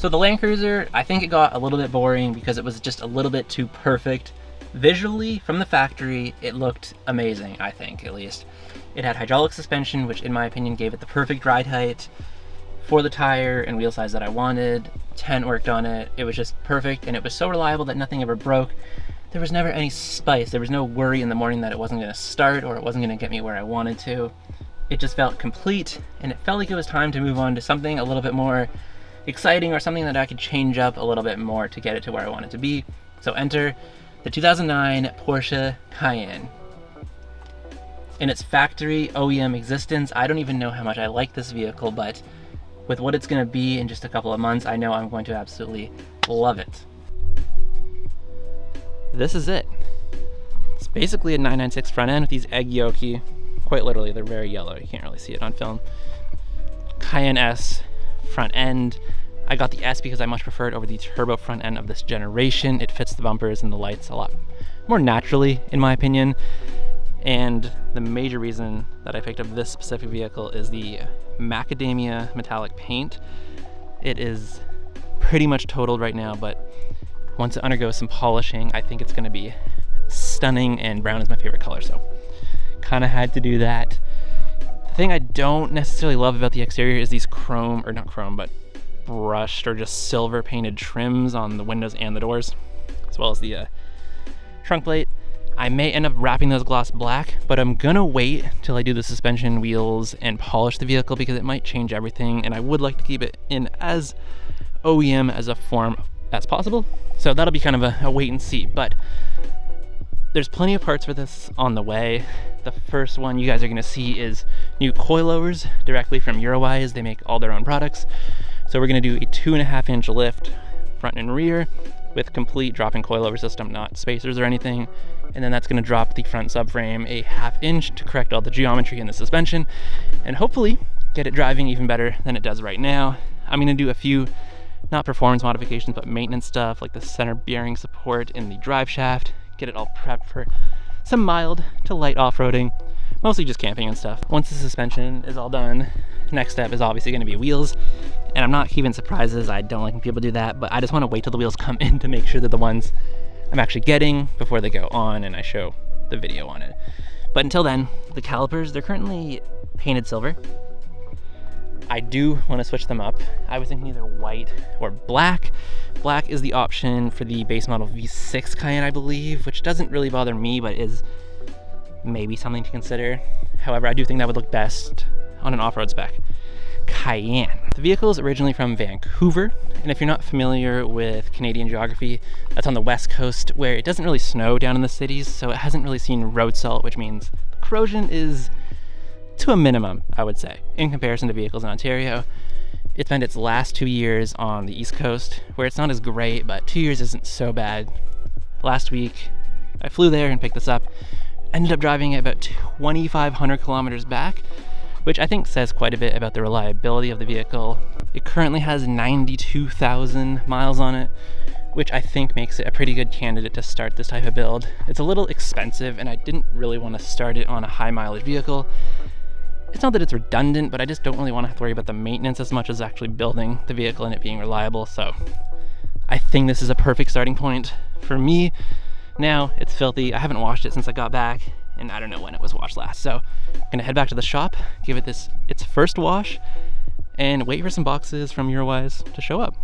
So the Landcruiser, I think it got a little bit boring because it was just a little bit too perfect. Visually, from the factory, it looked amazing, I think, at least. It had hydraulic suspension, which in my opinion gave it the perfect ride height for the tire and wheel size that I wanted. Tent worked on it. It was just perfect, and it was so reliable that nothing ever broke. There was never any spice. There was no worry in the morning that it wasn't going to start or it wasn't going to get me where I wanted to. It just felt complete, and it felt like it was time to move on to something a little bit more exciting or something that I could change up a little bit more to get it to where I want it to be. So enter the 2009 Porsche Cayenne. In its factory OEM existence, I don't even know how much I like this vehicle, but with what it's going to be in just a couple of months, I know I'm going to absolutely love it. This is it. It's basically a 996 front end with these egg yolky. Quite literally, they're very yellow. You can't really see it on film. Cayenne S front end. I got the S because I much prefer it over the turbo front end of this generation. It fits the bumpers and the lights a lot more naturally, in my opinion. And the major reason that I picked up this specific vehicle is the macadamia metallic paint. It is pretty much totaled right now, but once it undergoes some polishing, I think it's going to be stunning, and brown is my favorite color, so kind of had to do that. The thing I don't necessarily love about the exterior is these chrome, or not chrome, but brushed or just silver painted trims on the windows and the doors, as well as the trunk plate. I may end up wrapping those gloss black, but I'm gonna wait till I do the suspension, wheels, and polish the vehicle because it might change everything, and I would like to keep it in as OEM as a form as possible. So that'll be kind of a wait and see, but there's plenty of parts for this on the way. The first one you guys are gonna see is new coilovers directly from Eurowise. They make all their own products. So we're gonna do a 2.5-inch lift front and rear with complete drop-in coilover system, not spacers or anything. And then that's gonna drop the front subframe a 1/2 inch to correct all the geometry in the suspension and hopefully get it driving even better than it does right now. I'm gonna do a few, not performance modifications, but maintenance stuff like the center bearing support in the drive shaft, get it all prepped for some mild to light off-roading, mostly just camping and stuff. Once the suspension is all done, next step is obviously gonna be wheels. And I'm not keeping surprises, I don't like when people do that, but I just wanna wait till the wheels come in to make sure that the ones I'm actually getting before they go on and I show the video on it. But until then, the calipers, they're currently painted silver. I do wanna switch them up. I was thinking either white or black. Black is the option for the base model V6 Cayenne, I believe, which doesn't really bother me, but is maybe something to consider. However, I do think that would look best on an off-road spec Cayenne. The vehicle is originally from Vancouver, and if you're not familiar with Canadian geography, that's on the west coast where it doesn't really snow down in the cities, so it hasn't really seen road salt, which means corrosion is to a minimum, I would say, in comparison to vehicles in Ontario. It spent its last 2 years on the East Coast, where it's not as great, but 2 years isn't so bad. Last week, I flew there and picked this up, ended up driving it about 2,500 kilometers back, which I think says quite a bit about the reliability of the vehicle. It currently has 92,000 miles on it, which I think makes it a pretty good candidate to start this type of build. It's a little expensive, and I didn't really want to start it on a high mileage vehicle. It's not that it's redundant, but I just don't really want to have to worry about the maintenance as much as actually building the vehicle and it being reliable. So I think this is a perfect starting point for me. Now it's filthy. I haven't washed it since I got back, and I don't know when it was washed last. So I'm gonna head back to the shop, give it its first wash, and wait for some boxes from Eurowise to show up.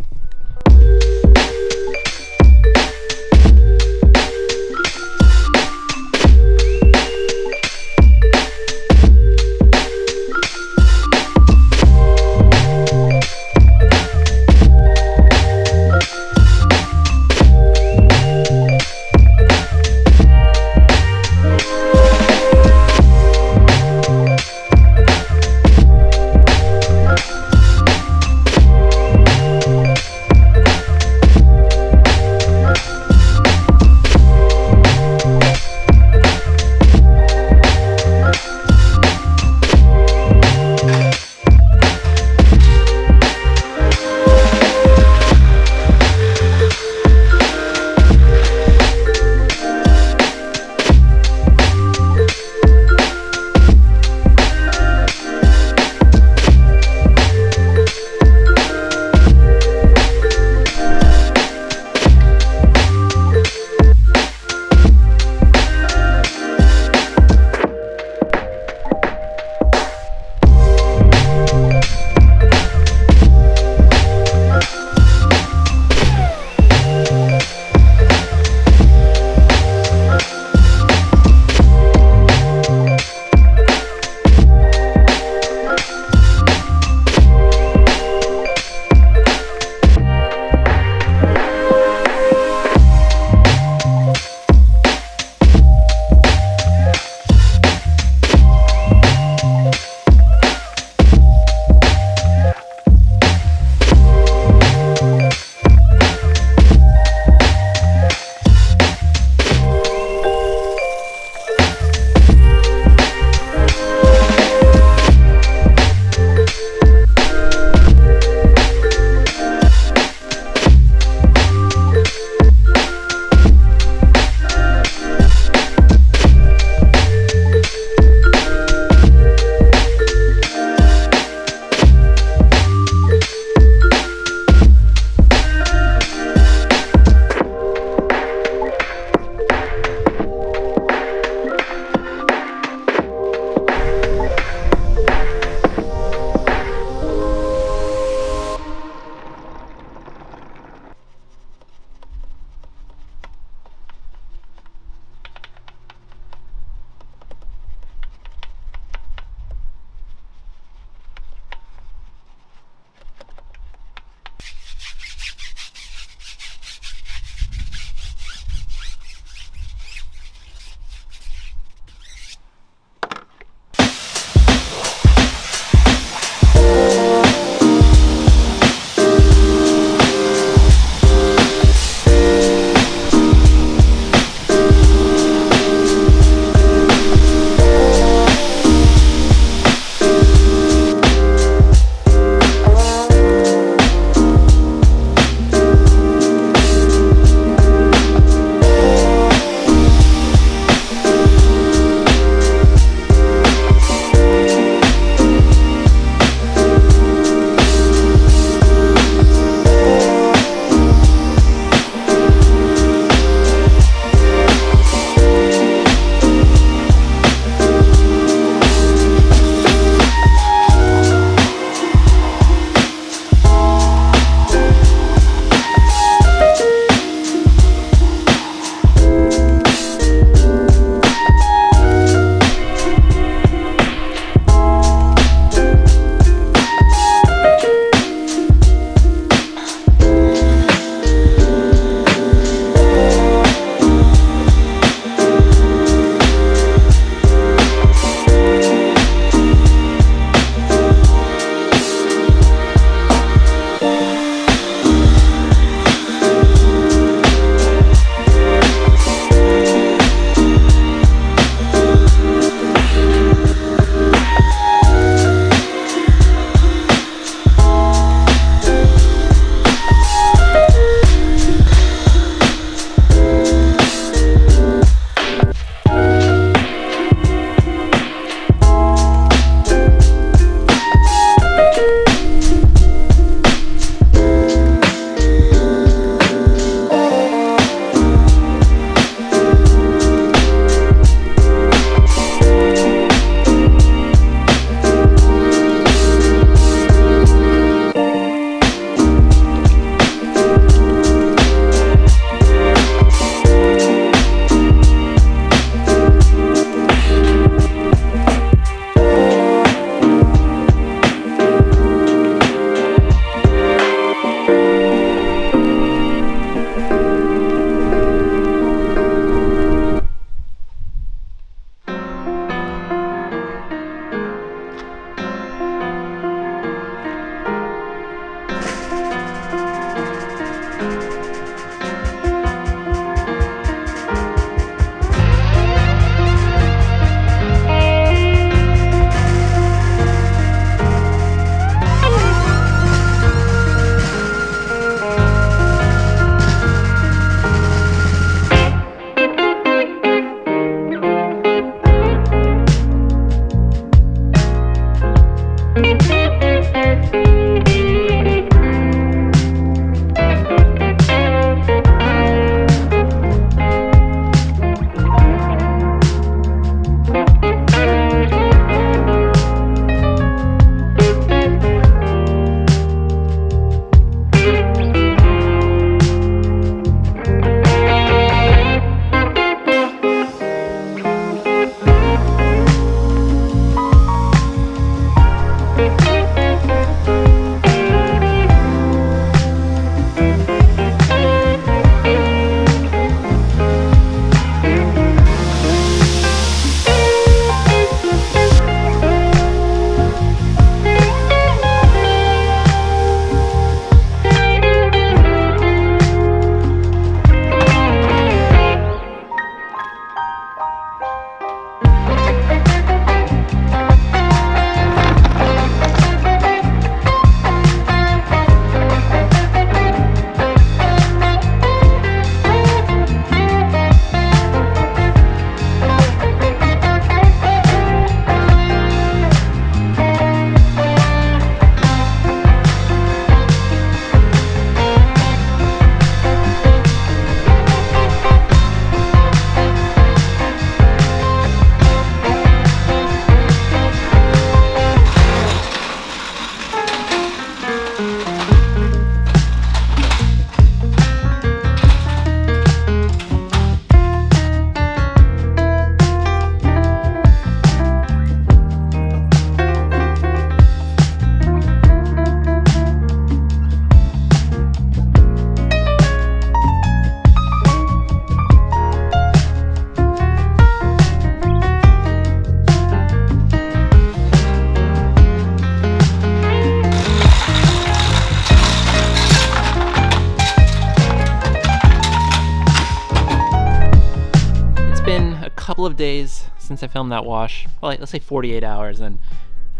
couple of days since I filmed that wash, well, like, let's say 48 hours, and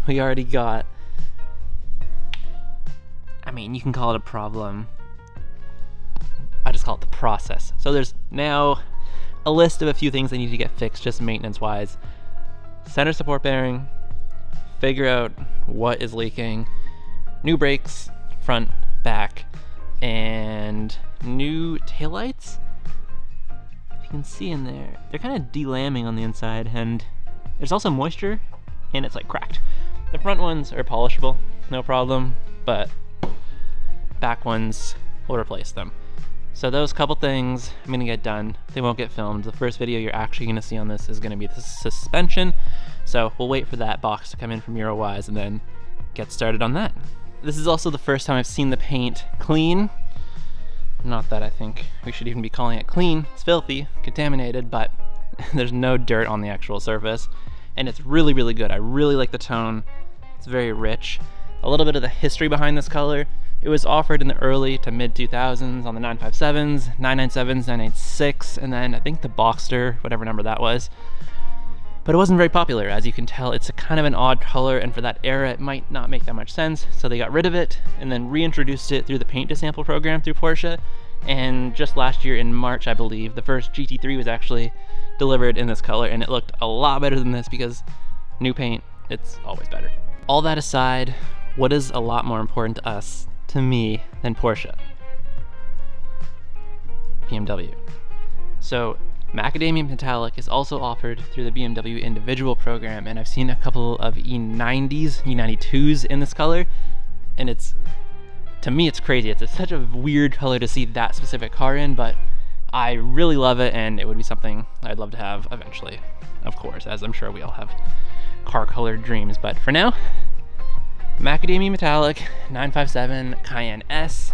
we already got, I mean, you can call it a problem. I just call it the process. So there's now a list of a few things that need to get fixed, just maintenance-wise. Center support bearing, figure out what is leaking, new brakes, front, back, and new taillights. If you can see in there, they're kind of delambing on the inside, and there's also moisture, and it's like cracked. The front ones are polishable, no problem, but back ones, we'll replace them. So those couple things I'm gonna get done. They won't get filmed. The first video you're actually gonna see on this is gonna be the suspension. So we'll wait for that box to come in from Eurowise and then get started on that. This is also the first time I've seen the paint clean. Not that I think we should even be calling it clean. It's filthy, contaminated, but there's no dirt on the actual surface. And it's really, really good. I really like the tone. It's very rich. A little bit of the history behind this color. It was offered in the early to mid 2000s on the 957s, 997s, 996, and then I think the Boxster, whatever number that was. But it wasn't very popular. As you can tell, it's a kind of an odd color, and for that era, it might not make that much sense. So they got rid of it and then reintroduced it through the paint to sample program through Porsche. And just last year in March, I believe, the first GT3 was actually delivered in this color, and it looked a lot better than this because new paint, it's always better. All that aside, what is a lot more important to us, to me, than Porsche? BMW. So macadamia metallic is also offered through the BMW individual program, and I've seen a couple of E90s, E92s in this color, and it's, to me, it's crazy. It's such a weird color to see that specific car in, but I really love it, and it would be something I'd love to have eventually, of course, as I'm sure we all have car colored dreams. But for now, macadamia metallic 957 Cayenne S.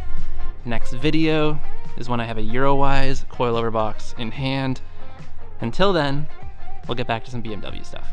Next video is when I have a Eurowise coilover box in hand. Until then, we'll get back to some BMW stuff.